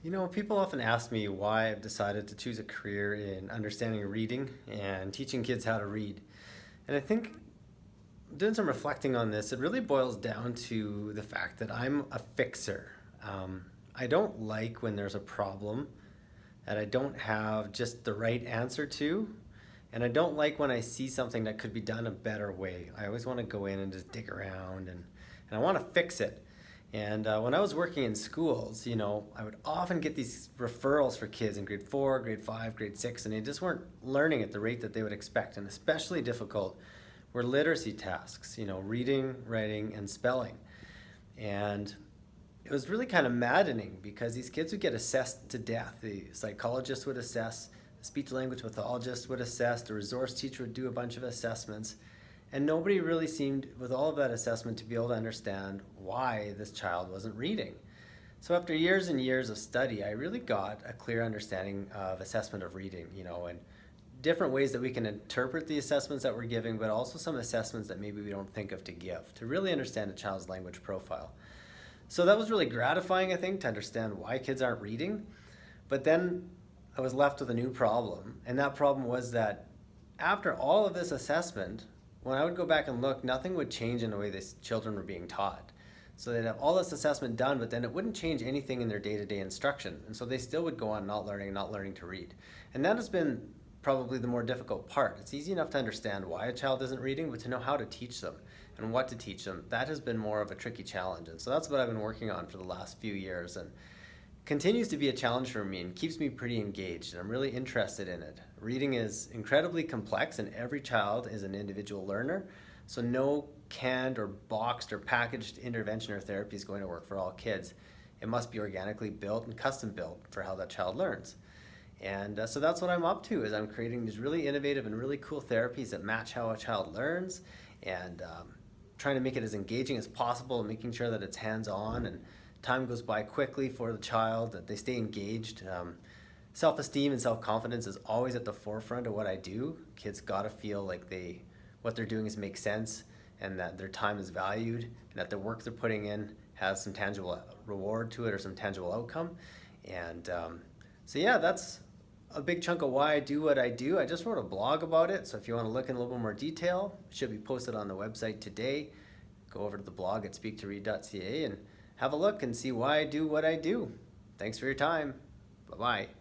You know, people often ask me why I've decided to choose a career in understanding reading and teaching kids how to read. And I think doing some reflecting on this, it really boils down to the fact that I'm a fixer. I don't like when there's a problem that I don't have just the right answer to. And I don't like when I see something that could be done a better way. I always want to go in and just dig around and I want to fix it. And when I was working in schools, I would often get these referrals for kids in grade 4, grade 5, grade 6, and they just weren't learning at the rate that they would expect. And especially difficult were literacy tasks, reading, writing, and spelling. And it was really kind of maddening because these kids would get assessed to death. The psychologist would assess, the speech language pathologist would assess, the resource teacher would do a bunch of assessments. And nobody really seemed, with all of that assessment, to be able to understand why this child wasn't reading. So after years and years of study, I really got a clear understanding of assessment of reading, and different ways that we can interpret the assessments that we're giving, but also some assessments that maybe we don't think of to give, to really understand a child's language profile. So that was really gratifying, I think, to understand why kids aren't reading. But then I was left with a new problem, and that problem was that after all of this assessment, when I would go back and look, nothing would change in the way these children were being taught. So they'd have all this assessment done, but then it wouldn't change anything in their day-to-day instruction. And so they still would go on not learning to read. And that has been probably the more difficult part. It's easy enough to understand why a child isn't reading, but to know how to teach them and what to teach them, that has been more of a tricky challenge. And so that's what I've been working on for the last few years. And continues to be a challenge for me and keeps me pretty engaged, and I'm really interested in it. Reading is incredibly complex and every child is an individual learner, so no canned or boxed or packaged intervention or therapy is going to work for all kids. It must be organically built and custom built for how that child learns. And so that's what I'm up to, is I'm creating these really innovative and really cool therapies that match how a child learns, and trying to make it as engaging as possible and making sure that it's hands-on and time goes by quickly for the child, that they stay engaged. Self-esteem and self-confidence is always at the forefront of what I do. Kids gotta feel like what they're doing makes sense, and that their time is valued, and that the work they're putting in has some tangible reward to it or some tangible outcome. And so yeah, that's a big chunk of why I do what I do. I just wrote a blog about it, so if you want to look in a little bit more detail, it should be posted on the website today. Go over to the blog at speak2read.ca and have a look and see why I do what I do. Thanks for your time. Bye-bye.